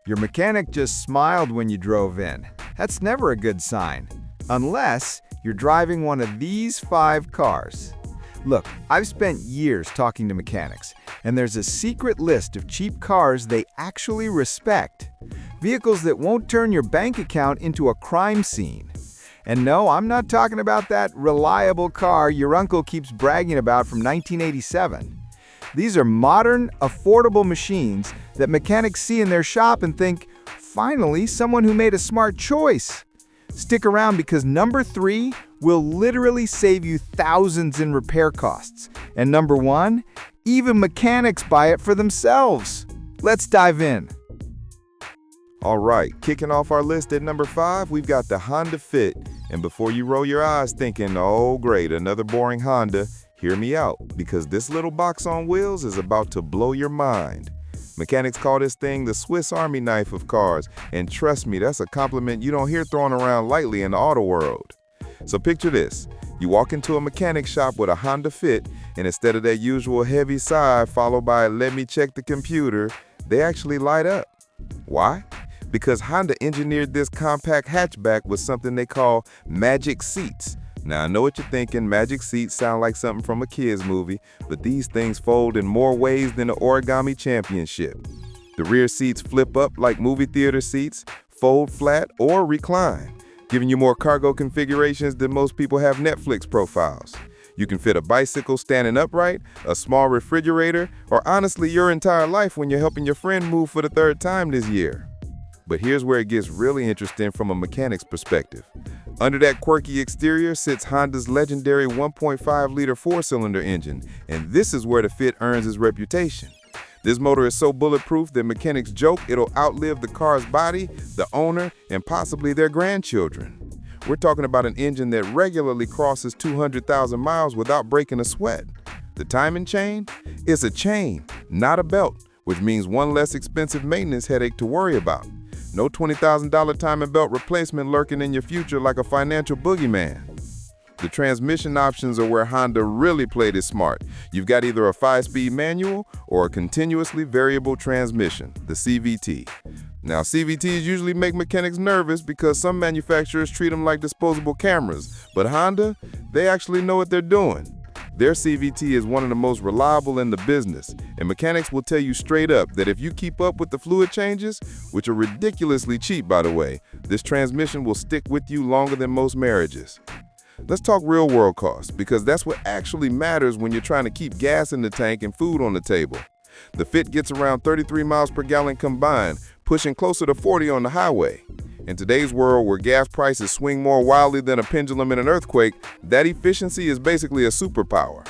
Your mechanic just smiled when you drove in. That's never a good sign, unless you're driving one of these 5 cars. Look, I've spent years talking to mechanics, and there's a secret list of cheap cars they actually respect. Vehicles that won't turn your bank account into a crime scene. And no, I'm not talking about that reliable car your uncle keeps bragging about from 1987. These are modern, affordable machines that mechanics see in their shop and think, finally, someone who made a smart choice. Stick around because number 3 will literally save you thousands in repair costs. And number 1, even mechanics buy it for themselves. Let's dive in. All right, kicking off our list at number 5, we've got the Honda Fit. And before you roll your eyes thinking, oh great, another boring Honda, hear me out, because this little box on wheels is about to blow your mind. Mechanics call this thing the Swiss Army knife of cars, and trust me, that's a compliment you don't hear thrown around lightly in the auto world. So picture this, you walk into a mechanic shop with a Honda Fit, and instead of that usual heavy sigh followed by "let me check the computer," they actually light up. Why? Because Honda engineered this compact hatchback with something they call magic seats. Now, I know what you're thinking, magic seats sound like something from a kid's movie, but these things fold in more ways than the origami championship. The rear seats flip up like movie theater seats, fold flat, or recline, giving you more cargo configurations than most people have Netflix profiles. You can fit a bicycle standing upright, a small refrigerator, or honestly your entire life when you're helping your friend move for the 3rd time this year. But here's where it gets really interesting from a mechanic's perspective. Under that quirky exterior sits Honda's legendary 1.5-liter 4-cylinder engine, and this is where the Fit earns its reputation. This motor is so bulletproof that mechanics joke it'll outlive the car's body, the owner, and possibly their grandchildren. We're talking about an engine that regularly crosses 200,000 miles without breaking a sweat. The timing chain? It's a chain, not a belt, which means one less expensive maintenance headache to worry about. No $20,000 timing belt replacement lurking in your future like a financial boogeyman. The transmission options are where Honda really played it smart. You've got either a 5-speed manual or a continuously variable transmission, the CVT. Now, CVTs usually make mechanics nervous because some manufacturers treat them like disposable cameras, but Honda, they actually know what they're doing. Their CVT is one of the most reliable in the business, and mechanics will tell you straight up that if you keep up with the fluid changes, which are ridiculously cheap by the way, this transmission will stick with you longer than most marriages. Let's talk real-world costs, because that's what actually matters when you're trying to keep gas in the tank and food on the table. The Fit gets around 33 miles per gallon combined, pushing closer to 40 on the highway. In today's world where gas prices swing more wildly than a pendulum in an earthquake, that efficiency is basically a superpower.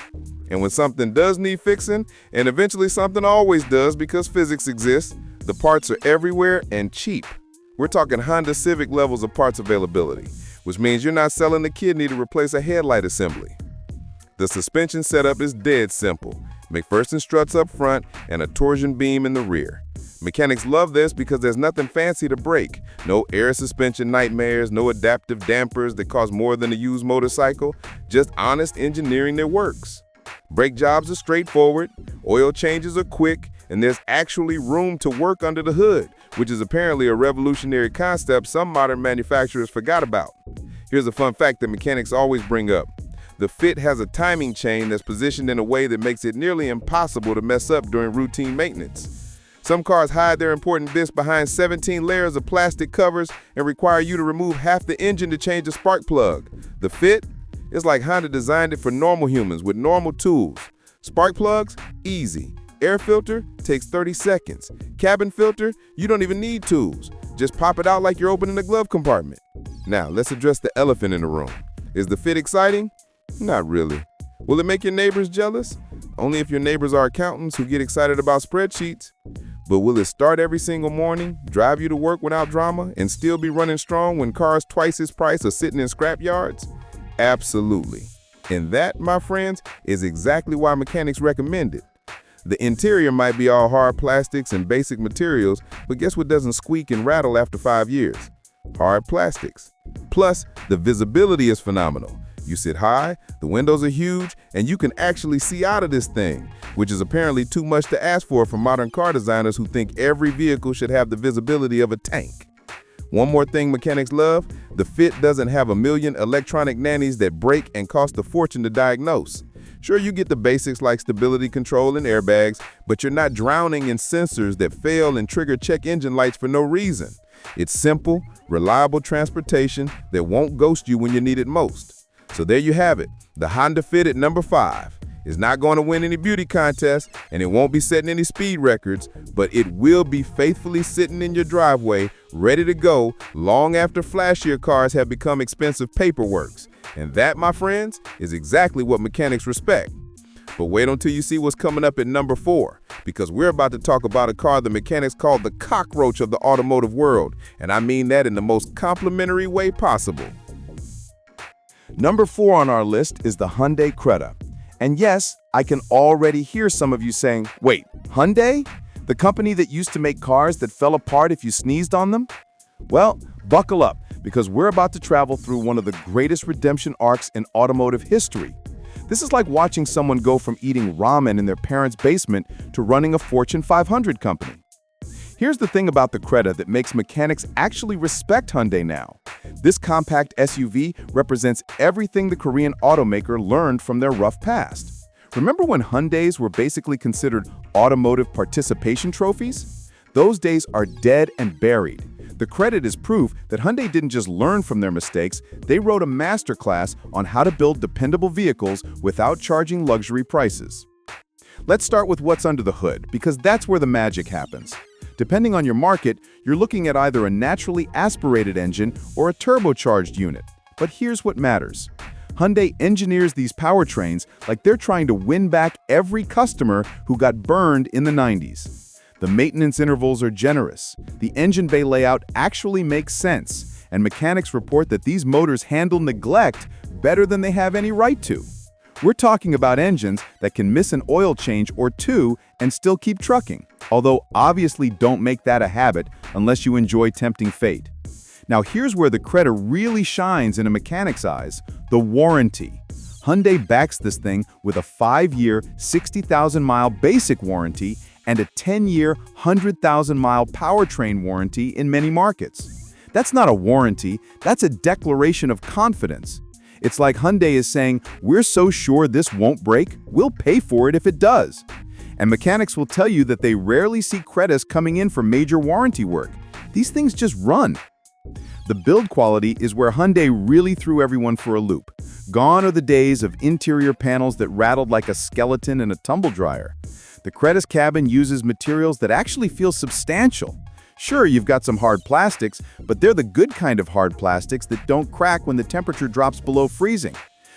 And when something does need fixing, and eventually something always does because physics exists, the parts are everywhere and cheap. We're talking Honda Civic levels of parts availability, which means you're not selling the kidney to replace a headlight assembly. The suspension setup is dead simple. McPherson struts up front and a torsion beam in the rear. Mechanics love this because there's nothing fancy to break. No air suspension nightmares, no adaptive dampers that cost more than a used motorcycle, just honest engineering that works. Brake jobs are straightforward, oil changes are quick, and there's actually room to work under the hood, which is apparently a revolutionary concept some modern manufacturers forgot about. Here's a fun fact that mechanics always bring up. The Fit has a timing chain that's positioned in a way that makes it nearly impossible to mess up during routine maintenance. Some cars hide their important bits behind 17 layers of plastic covers and require you to remove half the engine to change the spark plug. The Fit is like Honda designed it for normal humans with normal tools. Spark plugs? Easy. Air filter? Takes 30 seconds. Cabin filter? You don't even need tools. Just pop it out like you're opening a glove compartment. Now, let's address the elephant in the room. Is the Fit exciting? Not really. Will it make your neighbors jealous? Only if your neighbors are accountants who get excited about spreadsheets. But will it start every single morning, drive you to work without drama, and still be running strong when cars twice its price are sitting in scrap yards? Absolutely. And that, my friends, is exactly why mechanics recommend it. The interior might be all hard plastics and basic materials, but guess what doesn't squeak and rattle after 5 years? Hard plastics. Plus, the visibility is phenomenal. You sit high, the windows are huge, and you can actually see out of this thing, which is apparently too much to ask for from modern car designers who think every vehicle should have the visibility of a tank. One more thing mechanics love, the Fit doesn't have a million electronic nannies that break and cost a fortune to diagnose. Sure, you get the basics like stability control and airbags, but you're not drowning in sensors that fail and trigger check engine lights for no reason. It's simple, reliable transportation that won't ghost you when you need it most. So there you have it, the Honda Fit at number 5. It's not going to win any beauty contests, and it won't be setting any speed records, but it will be faithfully sitting in your driveway, ready to go, long after flashier cars have become expensive paperworks. And that, my friends, is exactly what mechanics respect. But wait until you see what's coming up at number 4, because we're about to talk about a car the mechanics call the cockroach of the automotive world, and I mean that in the most complimentary way possible. Number 4 on our list is the Hyundai Creta. And yes, I can already hear some of you saying, wait, Hyundai? The company that used to make cars that fell apart if you sneezed on them? Well, buckle up, because we're about to travel through one of the greatest redemption arcs in automotive history. This is like watching someone go from eating ramen in their parents' basement to running a Fortune 500 company. Here's the thing about the Creta that makes mechanics actually respect Hyundai now. This compact SUV represents everything the Korean automaker learned from their rough past. Remember when Hyundais were basically considered automotive participation trophies? Those days are dead and buried. The Creta is proof that Hyundai didn't just learn from their mistakes, they wrote a masterclass on how to build dependable vehicles without charging luxury prices. Let's start with what's under the hood, because that's where the magic happens. Depending on your market, you're looking at either a naturally aspirated engine or a turbocharged unit. But here's what matters. Hyundai engineers these powertrains like they're trying to win back every customer who got burned in the 90s. The maintenance intervals are generous, the engine bay layout actually makes sense, and mechanics report that these motors handle neglect better than they have any right to. We're talking about engines that can miss an oil change or two and still keep trucking, although obviously don't make that a habit unless you enjoy tempting fate. Now here's where the Creta really shines in a mechanic's eyes, the warranty. Hyundai backs this thing with a 5-year, 60,000-mile basic warranty and a 10-year, 100,000-mile powertrain warranty in many markets. That's not a warranty, that's a declaration of confidence. It's like Hyundai is saying, we're so sure this won't break, we'll pay for it if it does. And mechanics will tell you that they rarely see Cretas coming in for major warranty work. These things just run. The build quality is where Hyundai really threw everyone for a loop. Gone are the days of interior panels that rattled like a skeleton in a tumble dryer. The Creta's cabin uses materials that actually feel substantial. Sure, you've got some hard plastics, but they're the good kind of hard plastics that don't crack when the temperature drops below freezing.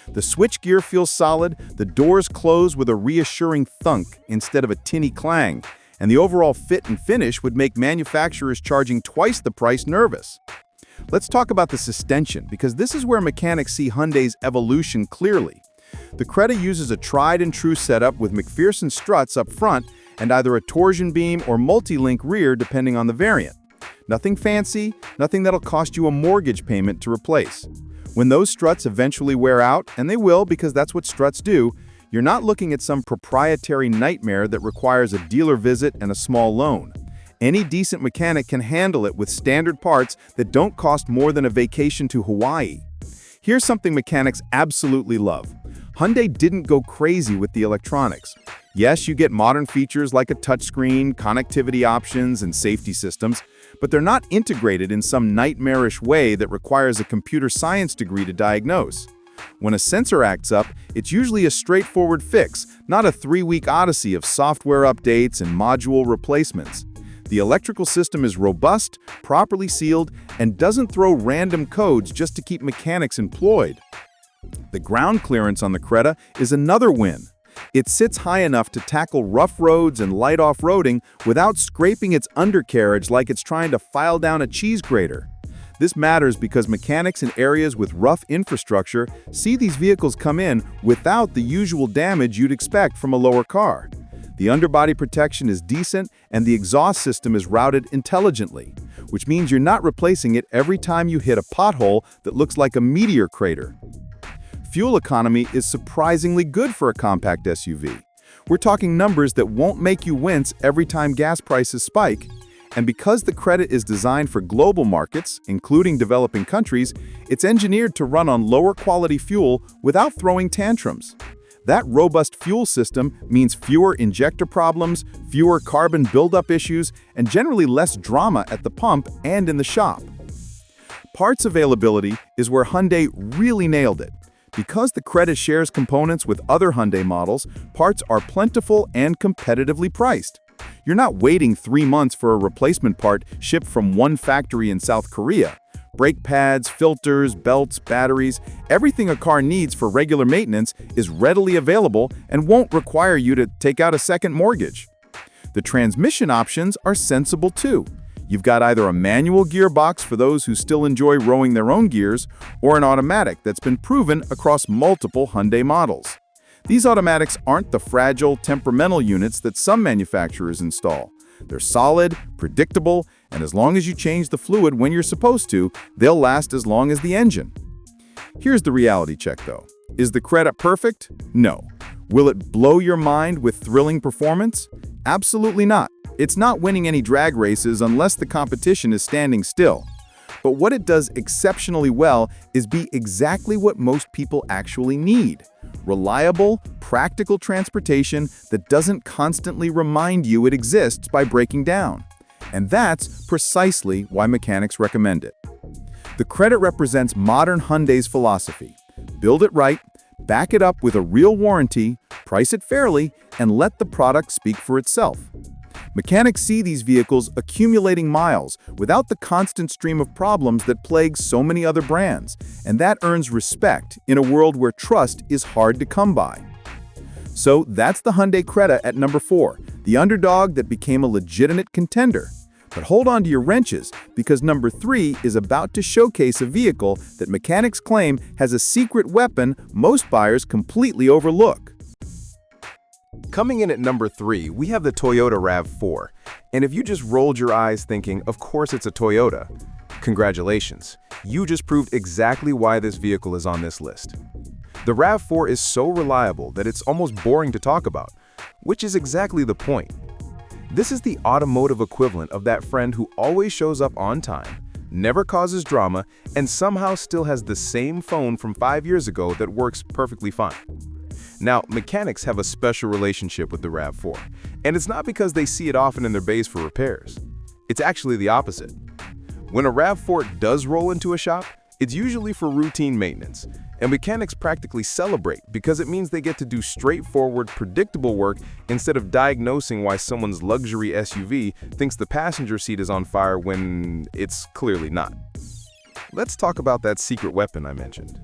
The switchgear feels solid, the doors close with a reassuring thunk instead of a tinny clang, and the overall fit and finish would make manufacturers charging twice the price nervous. Let's talk about the suspension, because this is where mechanics see Hyundai's evolution clearly. The Creta uses a tried-and-true setup with McPherson struts up front and either a torsion beam or multi-link rear depending on the variant. Nothing fancy, nothing that'll cost you a mortgage payment to replace. When those struts eventually wear out, and they will because that's what struts do, you're not looking at some proprietary nightmare that requires a dealer visit and a small loan. Any decent mechanic can handle it with standard parts that don't cost more than a vacation to Hawaii. Here's something mechanics absolutely love. Hyundai didn't go crazy with the electronics. Yes, you get modern features like a touchscreen, connectivity options, and safety systems, but they're not integrated in some nightmarish way that requires a computer science degree to diagnose. When a sensor acts up, it's usually a straightforward fix, not a 3-week odyssey of software updates and module replacements. The electrical system is robust, properly sealed, and doesn't throw random codes just to keep mechanics employed. The ground clearance on the Creta is another win. It sits high enough to tackle rough roads and light off-roading without scraping its undercarriage like it's trying to file down a cheese grater. This matters because mechanics in areas with rough infrastructure see these vehicles come in without the usual damage you'd expect from a lower car. The underbody protection is decent and the exhaust system is routed intelligently, which means you're not replacing it every time you hit a pothole that looks like a meteor crater. fuel economy is surprisingly good for a compact SUV. We're talking numbers that won't make you wince every time gas prices spike. And because the Creta is designed for global markets, including developing countries, it's engineered to run on lower quality fuel without throwing tantrums. That robust fuel system means fewer injector problems, fewer carbon buildup issues, and generally less drama at the pump and in the shop. Parts availability is where Hyundai really nailed it. Because the Creta shares components with other Hyundai models, parts are plentiful and competitively priced. You're not waiting 3 months for a replacement part shipped from one factory in South Korea. Brake pads, filters, belts, batteries, everything a car needs for regular maintenance is readily available and won't require you to take out a second mortgage. The transmission options are sensible too. You've got either a manual gearbox for those who still enjoy rowing their own gears, or an automatic that's been proven across multiple Hyundai models. These automatics aren't the fragile, temperamental units that some manufacturers install. They're solid, predictable, and as long as you change the fluid when you're supposed to, they'll last as long as the engine. Here's the reality check though. Is the Creta perfect? No. Will it blow your mind with thrilling performance? Absolutely not. It's not winning any drag races unless the competition is standing still. But what it does exceptionally well is be exactly what most people actually need. Reliable, practical transportation that doesn't constantly remind you it exists by breaking down. And that's precisely why mechanics recommend it. The Creta represents modern Hyundai's philosophy. Build it right, back it up with a real warranty, price it fairly, and let the product speak for itself. Mechanics see these vehicles accumulating miles without the constant stream of problems that plagues so many other brands, and that earns respect in a world where trust is hard to come by. So that's the Hyundai Creta at number 4, the underdog that became a legitimate contender. But hold on to your wrenches, because number 3 is about to showcase a vehicle that mechanics claim has a secret weapon most buyers completely overlook. Coming in at number 3, we have the Toyota RAV4. And if you just rolled your eyes thinking, of course it's a Toyota, congratulations. You just proved exactly why this vehicle is on this list. The RAV4 is so reliable that it's almost boring to talk about, which is exactly the point. This is the automotive equivalent of that friend who always shows up on time, never causes drama, and somehow still has the same phone from 5 years ago that works perfectly fine. Now, mechanics have a special relationship with the RAV4, and it's not because they see it often in their bays for repairs. It's actually the opposite. When a RAV4 does roll into a shop, it's usually for routine maintenance, and mechanics practically celebrate because it means they get to do straightforward, predictable work instead of diagnosing why someone's luxury SUV thinks the passenger seat is on fire when it's clearly not. Let's talk about that secret weapon I mentioned.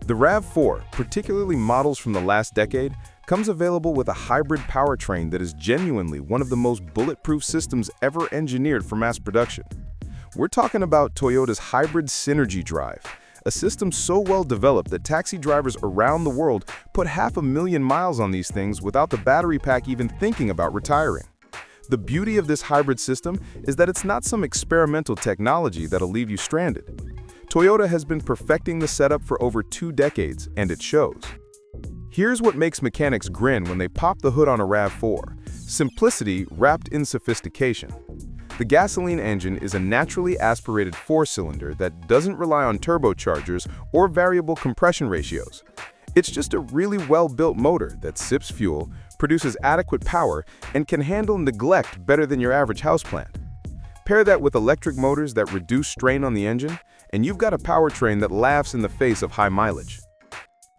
The RAV4, particularly models from the last decade, comes available with a hybrid powertrain that is genuinely one of the most bulletproof systems ever engineered for mass production. We're talking about Toyota's hybrid Synergy drive, a system so well developed that taxi drivers around the world put 500,000 miles on these things without the battery pack even thinking about retiring. The beauty of this hybrid system is that it's not some experimental technology that'll leave you stranded. Toyota has been perfecting the setup for over 2 decades, and it shows. Here's what makes mechanics grin when they pop the hood on a RAV4: simplicity wrapped in sophistication. The gasoline engine is a naturally aspirated 4-cylinder that doesn't rely on turbochargers or variable compression ratios. It's just a really well-built motor that sips fuel, produces adequate power, and can handle neglect better than your average houseplant. Pair that with electric motors that reduce strain on the engine, and you've got a powertrain that laughs in the face of high mileage.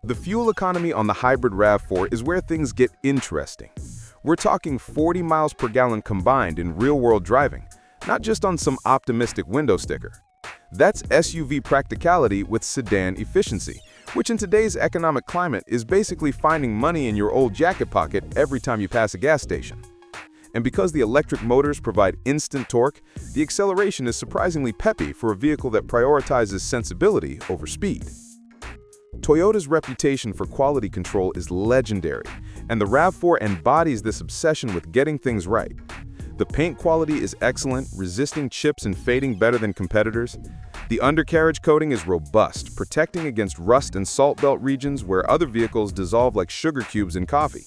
The fuel economy on the hybrid RAV4 is where things get interesting. We're talking 40 miles per gallon combined in real-world driving, not just on some optimistic window sticker. That's SUV practicality with sedan efficiency, which in today's economic climate is basically finding money in your old jacket pocket every time you pass a gas station. And because the electric motors provide instant torque, the acceleration is surprisingly peppy for a vehicle that prioritizes sensibility over speed. Toyota's reputation for quality control is legendary, and the RAV4 embodies this obsession with getting things right. The paint quality is excellent, resisting chips and fading better than competitors. The undercarriage coating is robust, protecting against rust and salt belt regions where other vehicles dissolve like sugar cubes in coffee.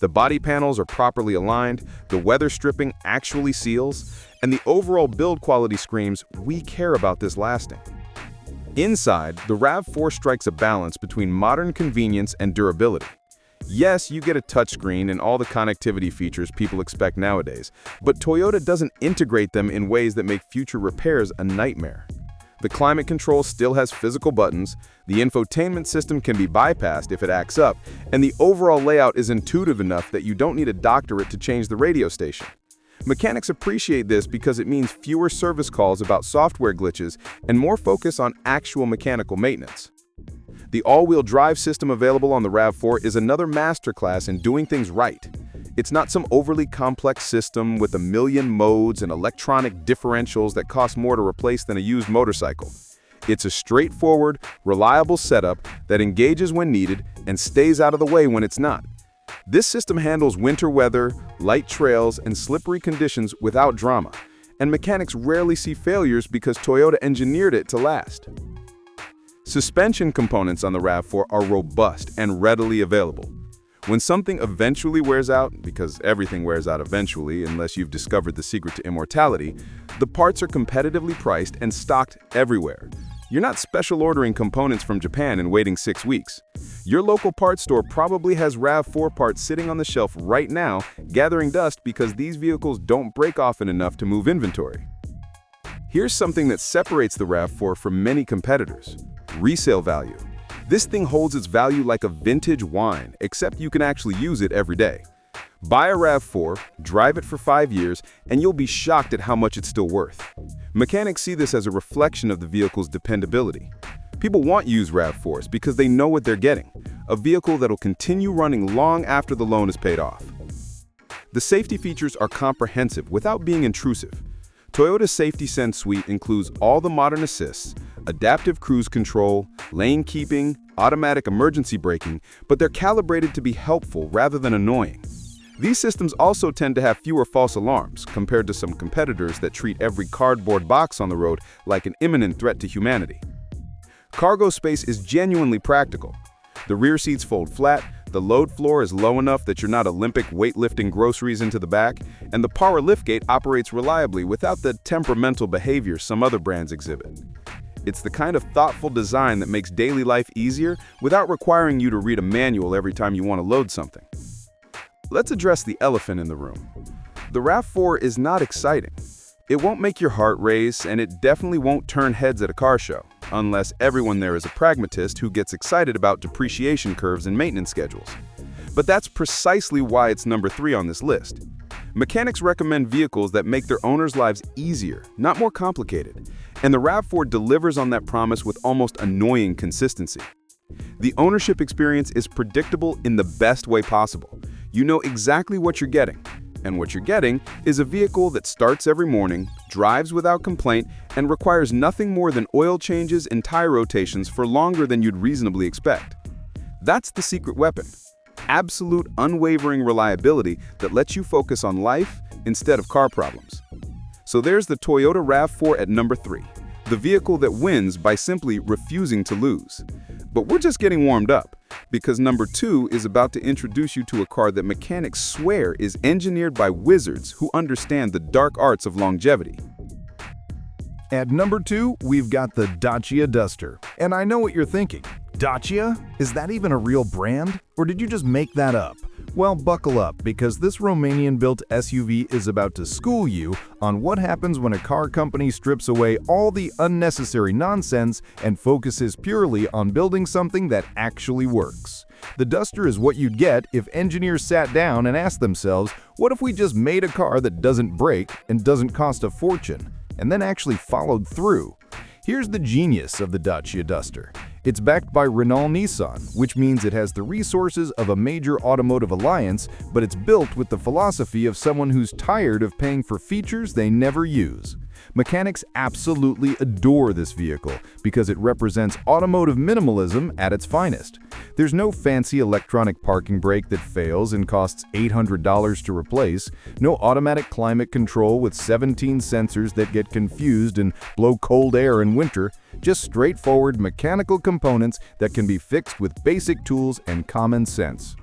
The body panels are properly aligned, the weather stripping actually seals, and the overall build quality screams, "We care about this lasting." Inside, the RAV4 strikes a balance between modern convenience and durability. Yes, you get a touchscreen and all the connectivity features people expect nowadays, but Toyota doesn't integrate them in ways that make future repairs a nightmare. The climate control still has physical buttons, the infotainment system can be bypassed if it acts up, and the overall layout is intuitive enough that you don't need a doctorate to change the radio station. Mechanics appreciate this because it means fewer service calls about software glitches and more focus on actual mechanical maintenance. The all-wheel drive system available on the RAV4 is another masterclass in doing things right. It's not some overly complex system with a million modes and electronic differentials that cost more to replace than a used motorcycle. It's a straightforward, reliable setup that engages when needed and stays out of the way when it's not. This system handles winter weather, light trails, and slippery conditions without drama, and mechanics rarely see failures because Toyota engineered it to last. Suspension components on the RAV4 are robust and readily available. When something eventually wears out, because everything wears out eventually unless you've discovered the secret to immortality, the parts are competitively priced and stocked everywhere. You're not special ordering components from Japan and waiting 6 weeks. Your local parts store probably has RAV4 parts sitting on the shelf right now, gathering dust because these vehicles don't break often enough to move inventory. Here's something that separates the RAV4 from many competitors: resale value. This thing holds its value like a vintage wine, except you can actually use it every day. Buy a RAV4, drive it for 5 years, and you'll be shocked at how much it's still worth. Mechanics see this as a reflection of the vehicle's dependability. People want used RAV4s because they know what they're getting, a vehicle that'll continue running long after the loan is paid off. The safety features are comprehensive without being intrusive. Toyota's Safety Sense suite includes all the modern assists, adaptive cruise control, lane keeping, automatic emergency braking, but they're calibrated to be helpful rather than annoying. These systems also tend to have fewer false alarms compared to some competitors that treat every cardboard box on the road like an imminent threat to humanity. Cargo space is genuinely practical. The rear seats fold flat, the load floor is low enough that you're not Olympic weightlifting groceries into the back, and the power liftgate operates reliably without the temperamental behavior some other brands exhibit. It's the kind of thoughtful design that makes daily life easier without requiring you to read a manual every time you want to load something. Let's address the elephant in the room. The RAV4 is not exciting. It won't make your heart race, and it definitely won't turn heads at a car show, unless everyone there is a pragmatist who gets excited about depreciation curves and maintenance schedules. But that's precisely why it's number 3 on this list. Mechanics recommend vehicles that make their owners' lives easier, not more complicated, and the RAV4 delivers on that promise with almost annoying consistency. The ownership experience is predictable in the best way possible. You know exactly what you're getting. And what you're getting is a vehicle that starts every morning, drives without complaint, and requires nothing more than oil changes and tire rotations for longer than you'd reasonably expect. That's the secret weapon. Absolute, unwavering reliability that lets you focus on life instead of car problems. So there's the Toyota RAV4 at number 3, the vehicle that wins by simply refusing to lose. But we're just getting warmed up, because number 2 is about to introduce you to a car that mechanics swear is engineered by wizards who understand the dark arts of longevity. At number 2, we've got the Dacia Duster. And I know what you're thinking. Dacia? Is that even a real brand? Or did you just make that up? Well, buckle up, because this Romanian-built SUV is about to school you on what happens when a car company strips away all the unnecessary nonsense and focuses purely on building something that actually works. The Duster is what you'd get if engineers sat down and asked themselves, what if we just made a car that doesn't break and doesn't cost a fortune, and then actually followed through? Here's the genius of the Dacia Duster. It's backed by Renault-Nissan, which means it has the resources of a major automotive alliance, but it's built with the philosophy of someone who's tired of paying for features they never use. Mechanics absolutely adore this vehicle because it represents automotive minimalism at its finest. There's no fancy electronic parking brake that fails and costs $800 to replace, no automatic climate control with 17 sensors that get confused and blow cold air in winter, just straightforward mechanical components that can be fixed with basic tools and common sense.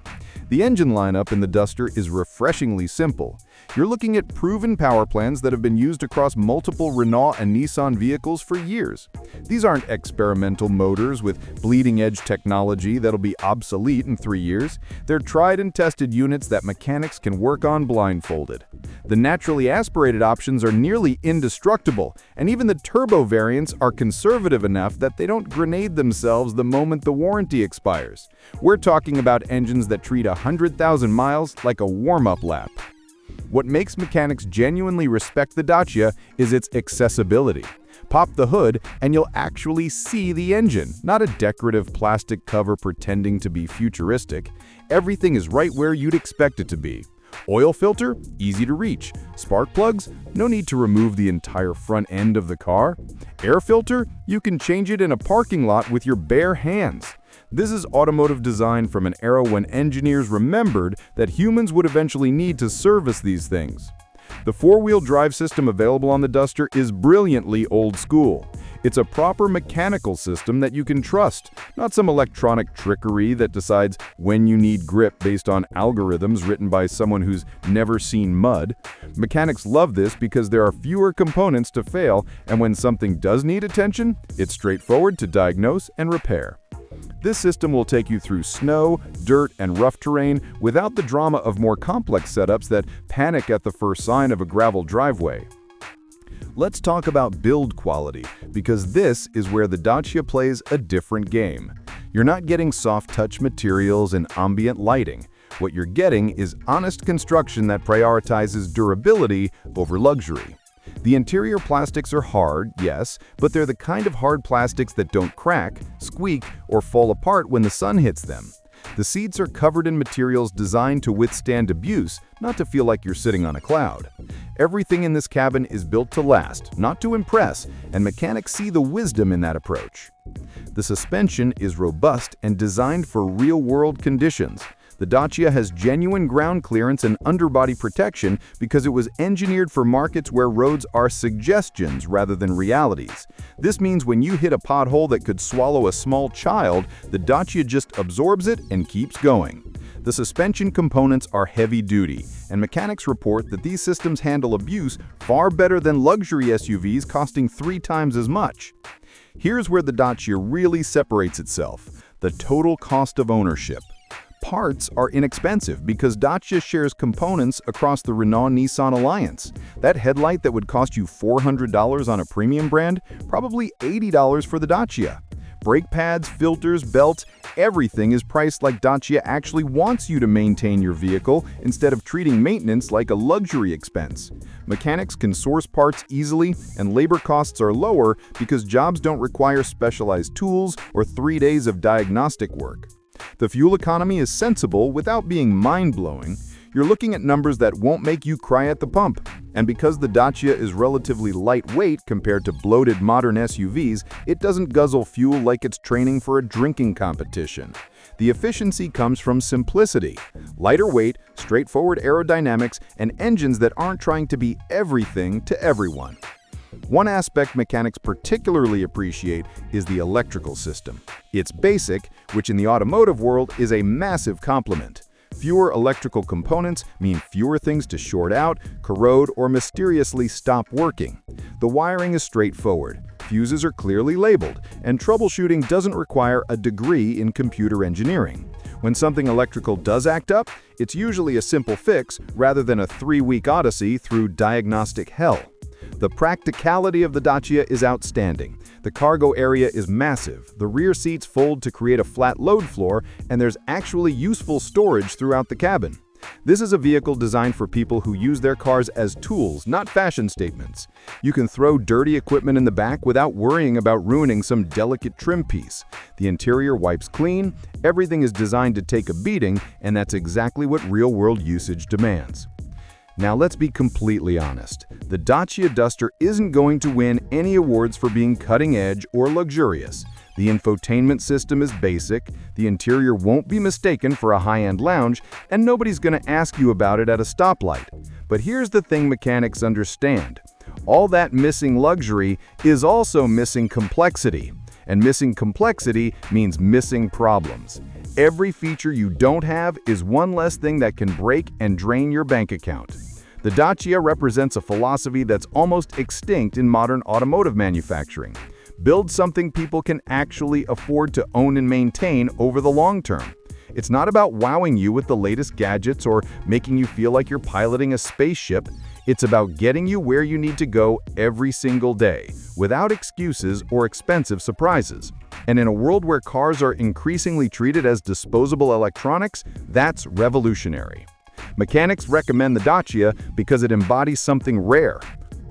The engine lineup in the Duster is refreshingly simple. You're looking at proven power plants that have been used across multiple Renault and Nissan vehicles for years. These aren't experimental motors with bleeding-edge technology that'll be obsolete in 3 years. They're tried and tested units that mechanics can work on blindfolded. The naturally aspirated options are nearly indestructible, and even the turbo variants are conservative enough that they don't grenade themselves the moment the warranty expires. We're talking about engines that treat 100,000 miles like a warm-up lap. What makes mechanics genuinely respect the Dacia is its accessibility. Pop the hood and you'll actually see the engine, not a decorative plastic cover pretending to be futuristic. Everything is right where you'd expect it to be. Oil filter? Easy to reach. Spark plugs? No need to remove the entire front end of the car. Air filter? You can change it in a parking lot with your bare hands. This is automotive design from an era when engineers remembered that humans would eventually need to service these things. The four-wheel drive system available on the Duster is brilliantly old school. It's a proper mechanical system that you can trust, not some electronic trickery that decides when you need grip based on algorithms written by someone who's never seen mud. Mechanics love this because there are fewer components to fail, and when something does need attention, it's straightforward to diagnose and repair. This system will take you through snow, dirt, and rough terrain without the drama of more complex setups that panic at the first sign of a gravel driveway. Let's talk about build quality, because this is where the Dacia plays a different game. You're not getting soft-touch materials and ambient lighting. What you're getting is honest construction that prioritizes durability over luxury. The interior plastics are hard, yes, but they're the kind of hard plastics that don't crack, squeak, or fall apart when the sun hits them. The seats are covered in materials designed to withstand abuse, not to feel like you're sitting on a cloud. Everything in this cabin is built to last, not to impress, and mechanics see the wisdom in that approach. The suspension is robust and designed for real-world conditions. The Dacia has genuine ground clearance and underbody protection because it was engineered for markets where roads are suggestions rather than realities. This means when you hit a pothole that could swallow a small child, the Dacia just absorbs it and keeps going. The suspension components are heavy-duty, and mechanics report that these systems handle abuse far better than luxury SUVs costing 3 times as much. Here's where the Dacia really separates itself: the total cost of ownership. Parts are inexpensive because Dacia shares components across the Renault-Nissan alliance. That headlight that would cost you $400 on a premium brand, probably $80 for the Dacia. Brake pads, filters, belts, everything is priced like Dacia actually wants you to maintain your vehicle instead of treating maintenance like a luxury expense. Mechanics can source parts easily, and labor costs are lower because jobs don't require specialized tools or 3 days of diagnostic work. The fuel economy is sensible without being mind-blowing. You're looking at numbers that won't make you cry at the pump. And because the Dacia is relatively lightweight compared to bloated modern SUVs, it doesn't guzzle fuel like it's training for a drinking competition. The efficiency comes from simplicity: lighter weight, straightforward aerodynamics, and engines that aren't trying to be everything to everyone. One aspect mechanics particularly appreciate is the electrical system. It's basic, which in the automotive world is a massive compliment. Fewer electrical components mean fewer things to short out, corrode, or mysteriously stop working. The wiring is straightforward, fuses are clearly labeled, and troubleshooting doesn't require a degree in computer engineering. When something electrical does act up, it's usually a simple fix rather than a 3-week odyssey through diagnostic hell. The practicality of the Dacia is outstanding. The cargo area is massive, the rear seats fold to create a flat load floor, and there's actually useful storage throughout the cabin. This is a vehicle designed for people who use their cars as tools, not fashion statements. You can throw dirty equipment in the back without worrying about ruining some delicate trim piece. The interior wipes clean, everything is designed to take a beating, and that's exactly what real-world usage demands. Now let's be completely honest. The Dacia Duster isn't going to win any awards for being cutting edge or luxurious. The infotainment system is basic, the interior won't be mistaken for a high-end lounge, and nobody's going to ask you about it at a stoplight. But here's the thing mechanics understand. All that missing luxury is also missing complexity. And missing complexity means missing problems. Every feature you don't have is one less thing that can break and drain your bank account. The Dacia represents a philosophy that's almost extinct in modern automotive manufacturing. Build something people can actually afford to own and maintain over the long term. It's not about wowing you with the latest gadgets or making you feel like you're piloting a spaceship. It's about getting you where you need to go every single day, without excuses or expensive surprises. And in a world where cars are increasingly treated as disposable electronics, that's revolutionary. Mechanics recommend the Dacia because it embodies something rare: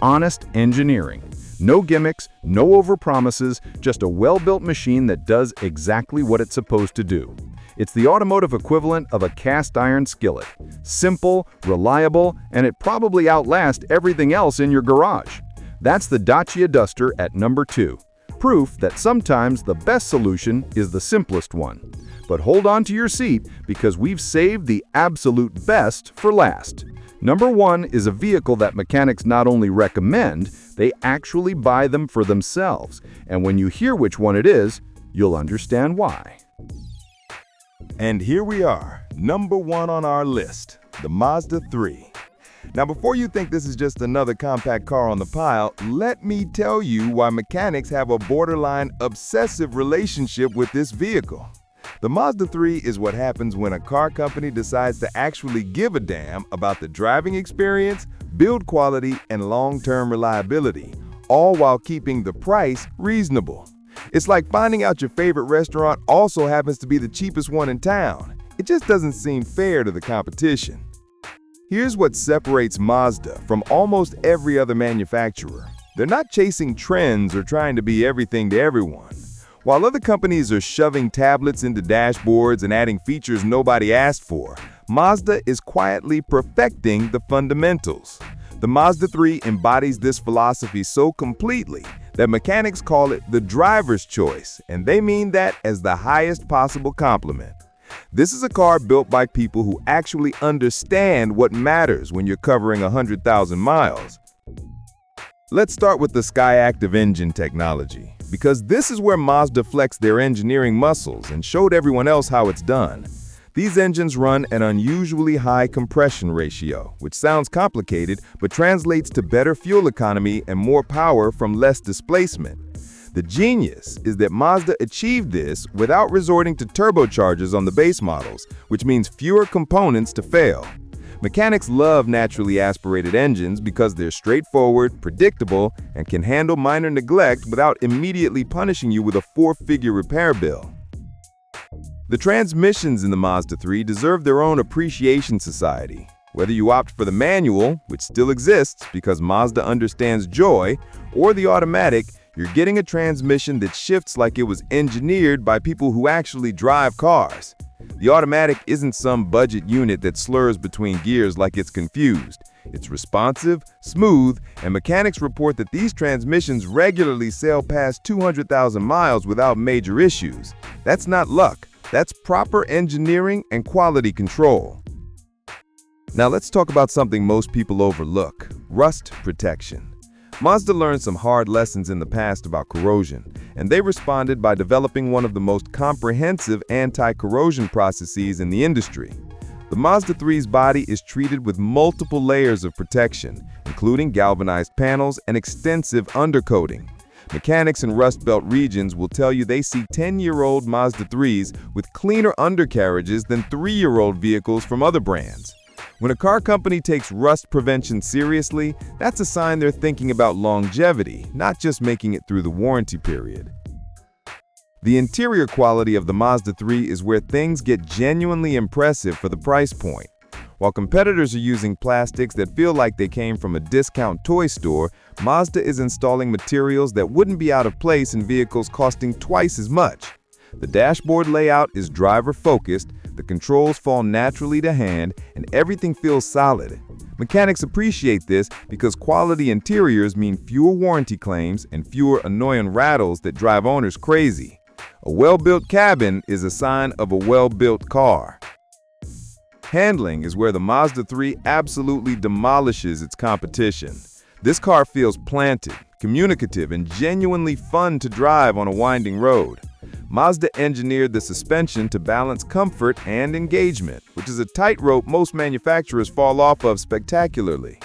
honest engineering. No gimmicks, no overpromises, just a well-built machine that does exactly what it's supposed to do. It's the automotive equivalent of a cast iron skillet. Simple, reliable, and it probably outlasts everything else in your garage. That's the Dacia Duster at number 2. Proof that sometimes the best solution is the simplest one. But hold on to your seat because we've saved the absolute best for last. Number 1 is a vehicle that mechanics not only recommend, they actually buy them for themselves. And when you hear which one it is, you'll understand why. And here we are, number 1 on our list, the Mazda 3. Now, before you think this is just another compact car on the pile, let me tell you why mechanics have a borderline obsessive relationship with this vehicle. The Mazda 3 is what happens when a car company decides to actually give a damn about the driving experience, build quality, and long-term reliability, all while keeping the price reasonable. It's like finding out your favorite restaurant also happens to be the cheapest one in town. It just doesn't seem fair to the competition. Here's what separates Mazda from almost every other manufacturer. They're not chasing trends or trying to be everything to everyone. While other companies are shoving tablets into dashboards and adding features nobody asked for, Mazda is quietly perfecting the fundamentals. The Mazda 3 embodies this philosophy so completely that mechanics call it the driver's choice, and they mean that as the highest possible compliment. This is a car built by people who actually understand what matters when you're covering 100,000 miles. Let's start with the Skyactiv engine technology, because this is where Mazda flexed their engineering muscles and showed everyone else how it's done. These engines run an unusually high compression ratio, which sounds complicated but translates to better fuel economy and more power from less displacement. The genius is that Mazda achieved this without resorting to turbochargers on the base models, which means fewer components to fail. Mechanics love naturally aspirated engines because they're straightforward, predictable, and can handle minor neglect without immediately punishing you with a 4-figure repair bill. The transmissions in the Mazda 3 deserve their own appreciation society. Whether you opt for the manual, which still exists because Mazda understands joy, or the automatic, you're getting a transmission that shifts like it was engineered by people who actually drive cars. The automatic isn't some budget unit that slurs between gears like it's confused. It's responsive, smooth, and mechanics report that these transmissions regularly sail past 200,000 miles without major issues. That's not luck. That's proper engineering and quality control. Now let's talk about something most people overlook: rust protection. Mazda learned some hard lessons in the past about corrosion, and they responded by developing one of the most comprehensive anti-corrosion processes in the industry. The Mazda 3's body is treated with multiple layers of protection, including galvanized panels and extensive undercoating. Mechanics in Rust Belt regions will tell you they see 10-year-old Mazda 3s with cleaner undercarriages than 3-year-old vehicles from other brands. When a car company takes rust prevention seriously, that's a sign they're thinking about longevity, not just making it through the warranty period. The interior quality of the Mazda 3 is where things get genuinely impressive for the price point. While competitors are using plastics that feel like they came from a discount toy store, Mazda is installing materials that wouldn't be out of place in vehicles costing twice as much. The dashboard layout is driver-focused, the controls fall naturally to hand, and everything feels solid. Mechanics appreciate this because quality interiors mean fewer warranty claims and fewer annoying rattles that drive owners crazy. A well-built cabin is a sign of a well-built car. Handling is where the Mazda 3 absolutely demolishes its competition. This car feels planted, communicative, and genuinely fun to drive on a winding road. Mazda engineered the suspension to balance comfort and engagement, which is a tightrope most manufacturers fall off of spectacularly.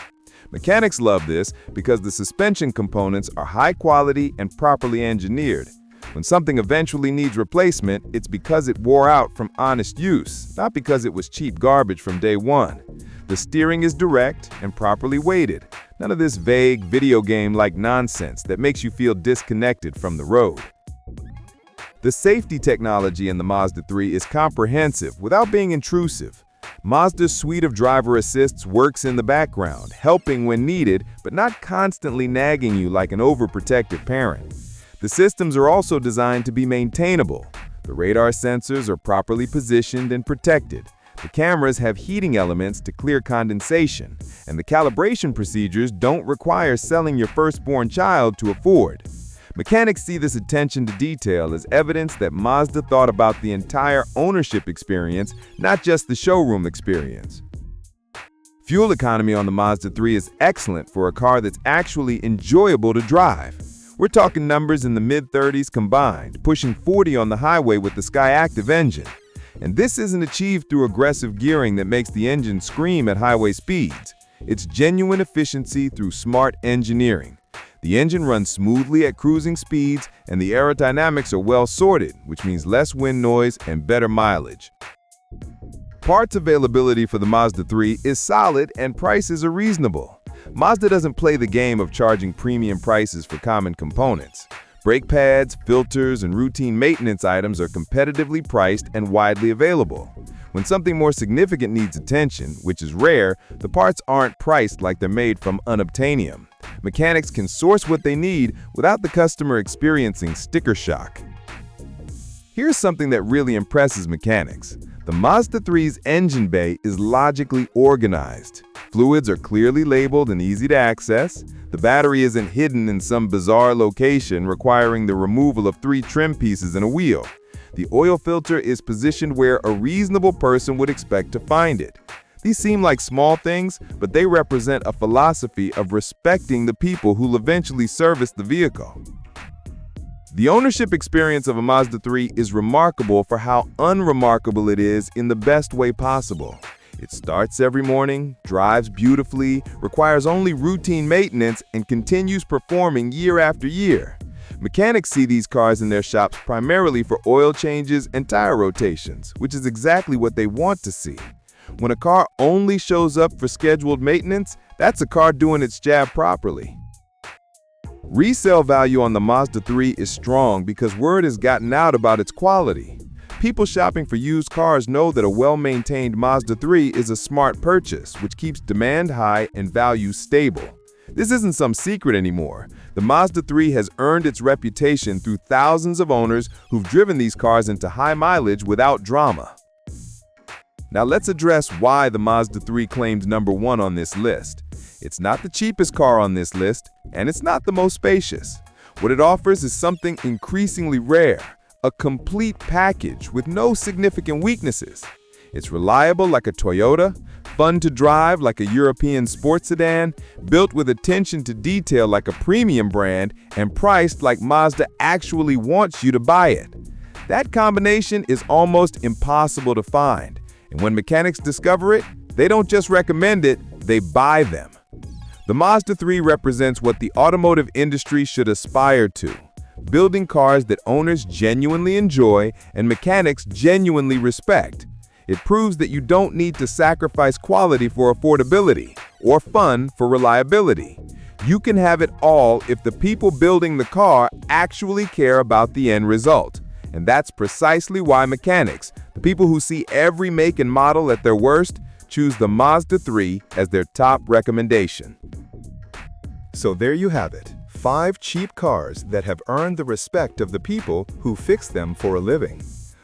Mechanics love this because the suspension components are high quality and properly engineered. When something eventually needs replacement, it's because it wore out from honest use, not because it was cheap garbage from day one. The steering is direct and properly weighted. None of this vague video game-like nonsense that makes you feel disconnected from the road. The safety technology in the Mazda 3 is comprehensive without being intrusive. Mazda's suite of driver assists works in the background, helping when needed, but not constantly nagging you like an overprotective parent. The systems are also designed to be maintainable. The radar sensors are properly positioned and protected. The cameras have heating elements to clear condensation, and the calibration procedures don't require selling your firstborn child to afford. Mechanics see this attention to detail as evidence that Mazda thought about the entire ownership experience, not just the showroom experience. Fuel economy on the Mazda 3 is excellent for a car that's actually enjoyable to drive. We're talking numbers in the mid-30s combined, pushing 40 on the highway with the Skyactiv engine. And this isn't achieved through aggressive gearing that makes the engine scream at highway speeds. It's genuine efficiency through smart engineering. The engine runs smoothly at cruising speeds, and the aerodynamics are well sorted, which means less wind noise and better mileage. Parts availability for the Mazda 3 is solid and prices are reasonable. Mazda doesn't play the game of charging premium prices for common components. Brake pads, filters, and routine maintenance items are competitively priced and widely available. When something more significant needs attention, which is rare, the parts aren't priced like they're made from unobtainium. Mechanics can source what they need without the customer experiencing sticker shock. Here's something that really impresses mechanics. The Mazda 3's engine bay is logically organized. Fluids are clearly labeled and easy to access. The battery isn't hidden in some bizarre location requiring the removal of 3 trim pieces and a wheel. The oil filter is positioned where a reasonable person would expect to find it. These seem like small things, but they represent a philosophy of respecting the people who'll eventually service the vehicle. The ownership experience of a Mazda 3 is remarkable for how unremarkable it is in the best way possible. It starts every morning, drives beautifully, requires only routine maintenance, and continues performing year after year. Mechanics see these cars in their shops primarily for oil changes and tire rotations, which is exactly what they want to see. When a car only shows up for scheduled maintenance, that's a car doing its job properly. Resale value on the Mazda 3 is strong because word has gotten out about its quality. People shopping for used cars know that a well-maintained Mazda 3 is a smart purchase, which keeps demand high and value stable. This isn't some secret anymore. The Mazda 3 has earned its reputation through thousands of owners who've driven these cars into high mileage without drama. Now let's address why the Mazda 3 claimed number 1 on this list. It's not the cheapest car on this list, and it's not the most spacious. What it offers is something increasingly rare, a complete package with no significant weaknesses. It's reliable like a Toyota, fun to drive like a European sports sedan, built with attention to detail like a premium brand, and priced like Mazda actually wants you to buy it. That combination is almost impossible to find, and when mechanics discover it, they don't just recommend it, they buy them. The Mazda 3 represents what the automotive industry should aspire to, building cars that owners genuinely enjoy and mechanics genuinely respect. It proves that you don't need to sacrifice quality for affordability or fun for reliability. You can have it all if the people building the car actually care about the end result. And that's precisely why mechanics, the people who see every make and model at their worst, choose the Mazda 3 as their top recommendation. So there you have it. 5 cheap cars that have earned the respect of the people who fix them for a living.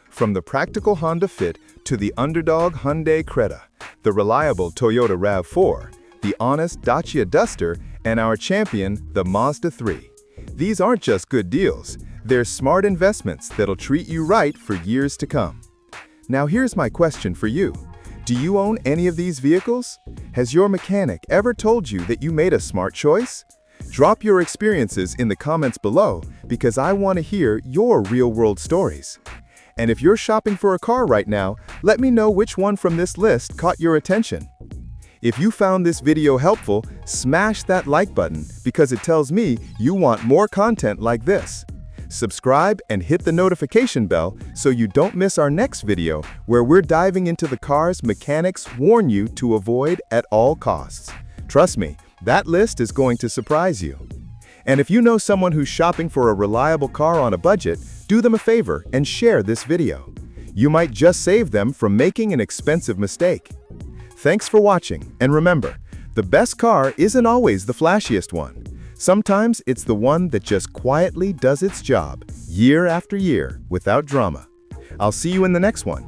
From the practical Honda Fit to the underdog Hyundai Creta, the reliable Toyota RAV4, the honest Dacia Duster, and our champion, the Mazda 3. These aren't just good deals, they're smart investments that'll treat you right for years to come. Now here's my question for you. Do you own any of these vehicles? Has your mechanic ever told you that you made a smart choice? Drop your experiences in the comments below because I want to hear your real-world stories. And if you're shopping for a car right now, let me know which one from this list caught your attention. If you found this video helpful, smash that like button because it tells me you want more content like this. Subscribe and hit the notification bell so you don't miss our next video where we're diving into the cars mechanics warn you to avoid at all costs. Trust me, that list is going to surprise you. And if you know someone who's shopping for a reliable car on a budget, do them a favor and share this video. You might just save them from making an expensive mistake. Thanks for watching, and remember, the best car isn't always the flashiest one. Sometimes it's the one that just quietly does its job, year after year, without drama. I'll see you in the next one.